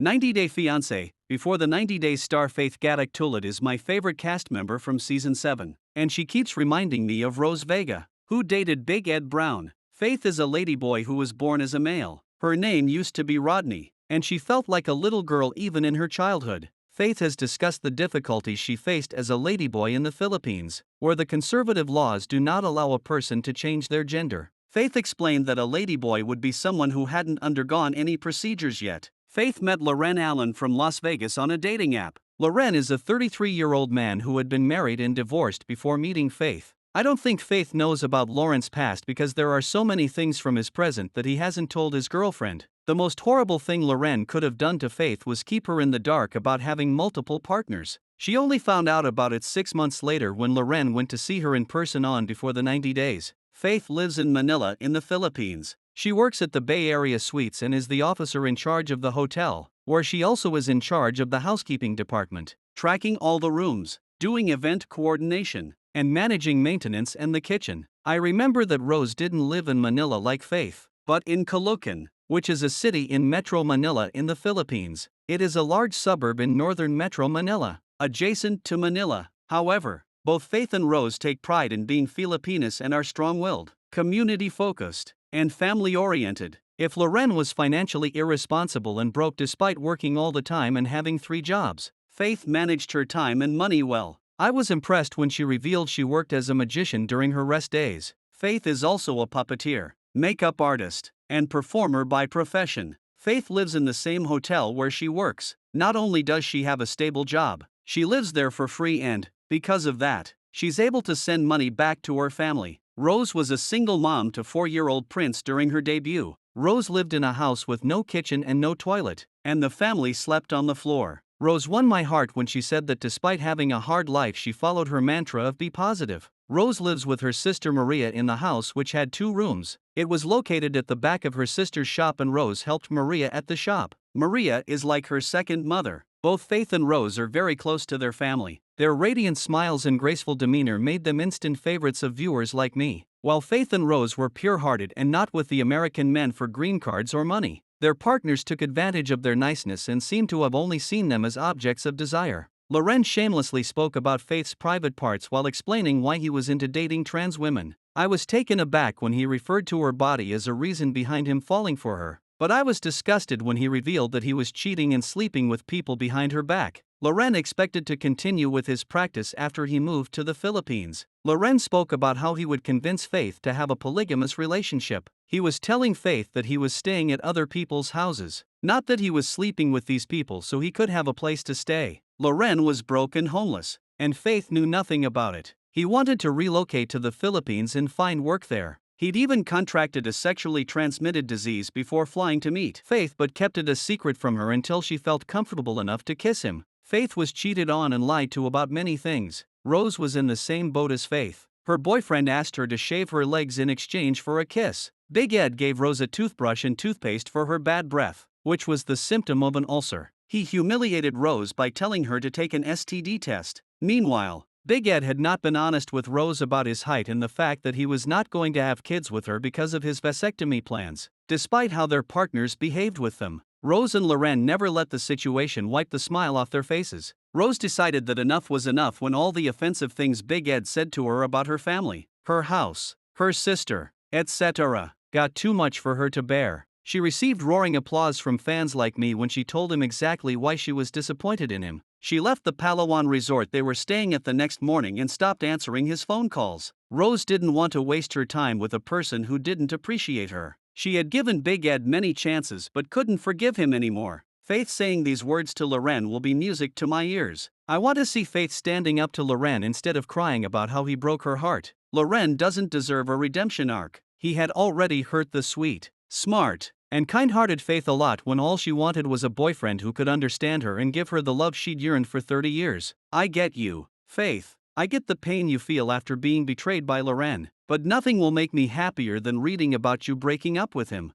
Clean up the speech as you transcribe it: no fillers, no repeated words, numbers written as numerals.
90-Day Fiancé. Before the 90 Days star Faith Gatoc Tulo is my favorite cast member from season 7, and she keeps reminding me of Rose Vega, who dated Big Ed Brown. Faith is a ladyboy who was born as a male. Her name used to be Rodney, and she felt like a little girl even in her childhood. Faith has discussed the difficulties she faced as a ladyboy in the Philippines, where the conservative laws do not allow a person to change their gender. Faith explained that a ladyboy would be someone who hadn't undergone any procedures yet. Faith met Loren Allen from Las Vegas on a dating app. Loren is a 33-year-old man who had been married and divorced before meeting Faith. I don't think Faith knows about Loren's past because there are so many things from his present that he hasn't told his girlfriend. The most horrible thing Loren could have done to Faith was keep her in the dark about having multiple partners. She only found out about it 6 months later when Loren went to see her in person on before the 90 days. Faith lives in Manila in the Philippines. She works at the Bay Area Suites and is the officer in charge of the hotel, where she also is in charge of the housekeeping department, tracking all the rooms, doing event coordination, and managing maintenance and the kitchen. I remember that Rose didn't live in Manila like Faith, but in Caloocan, which is a city in Metro Manila in the Philippines. It is a large suburb in northern Metro Manila, adjacent to Manila. However, both Faith and Rose take pride in being Filipinas and are strong-willed, community-focused, and family-oriented. If Loren was financially irresponsible and broke despite working all the time and having 3 jobs, Faith managed her time and money well. I was impressed when she revealed she worked as a magician during her rest days. Faith is also a puppeteer, makeup artist, and performer by profession. Faith lives in the same hotel where she works. Not only does she have a stable job, she lives there for free and, because of that, she's able to send money back to her family. Rose was a single mom to 4-year-old Prince during her debut. Rose lived in a house with no kitchen and no toilet, and the family slept on the floor. Rose won my heart when she said that despite having a hard life she followed her mantra of be positive. Rose lives with her sister Maria in the house which had 2 rooms. It was located at the back of her sister's shop and Rose helped Maria at the shop. Maria is like her second mother. Both Faith and Rose are very close to their family. Their radiant smiles and graceful demeanor made them instant favorites of viewers like me. While Faith and Rose were pure-hearted and not with the American men for green cards or money, their partners took advantage of their niceness and seemed to have only seen them as objects of desire. Loren shamelessly spoke about Faith's private parts while explaining why he was into dating trans women. I was taken aback when he referred to her body as a reason behind him falling for her, but I was disgusted when he revealed that he was cheating and sleeping with people behind her back. Loren expected to continue with his practice after he moved to the Philippines. Loren spoke about how he would convince Faith to have a polygamous relationship. He was telling Faith that he was staying at other people's houses, not that he was sleeping with these people so he could have a place to stay. Loren was broke and homeless, and Faith knew nothing about it. He wanted to relocate to the Philippines and find work there. He'd even contracted a sexually transmitted disease before flying to meet Faith but kept it a secret from her until she felt comfortable enough to kiss him. Faith was cheated on and lied to about many things. Rose was in the same boat as Faith. Her boyfriend asked her to shave her legs in exchange for a kiss. Big Ed gave Rose a toothbrush and toothpaste for her bad breath, which was the symptom of an ulcer. He humiliated Rose by telling her to take an STD test. Meanwhile, Big Ed had not been honest with Rose about his height and the fact that he was not going to have kids with her because of his vasectomy plans, despite how their partners behaved with them. Rose and Loren never let the situation wipe the smile off their faces. Rose decided that enough was enough when all the offensive things Big Ed said to her about her family, her house, her sister, etc., got too much for her to bear. She received roaring applause from fans like me when she told him exactly why she was disappointed in him. She left the Palawan resort they were staying at the next morning and stopped answering his phone calls. Rose didn't want to waste her time with a person who didn't appreciate her. She had given Big Ed many chances but couldn't forgive him anymore. Faith saying these words to Loren will be music to my ears. I want to see Faith standing up to Loren instead of crying about how he broke her heart. Loren doesn't deserve a redemption arc. He had already hurt the sweet, smart, and kind-hearted Faith a lot when all she wanted was a boyfriend who could understand her and give her the love she'd yearned for 30 years. I get you, Faith. I get the pain you feel after being betrayed by Loren, but nothing will make me happier than reading about you breaking up with him.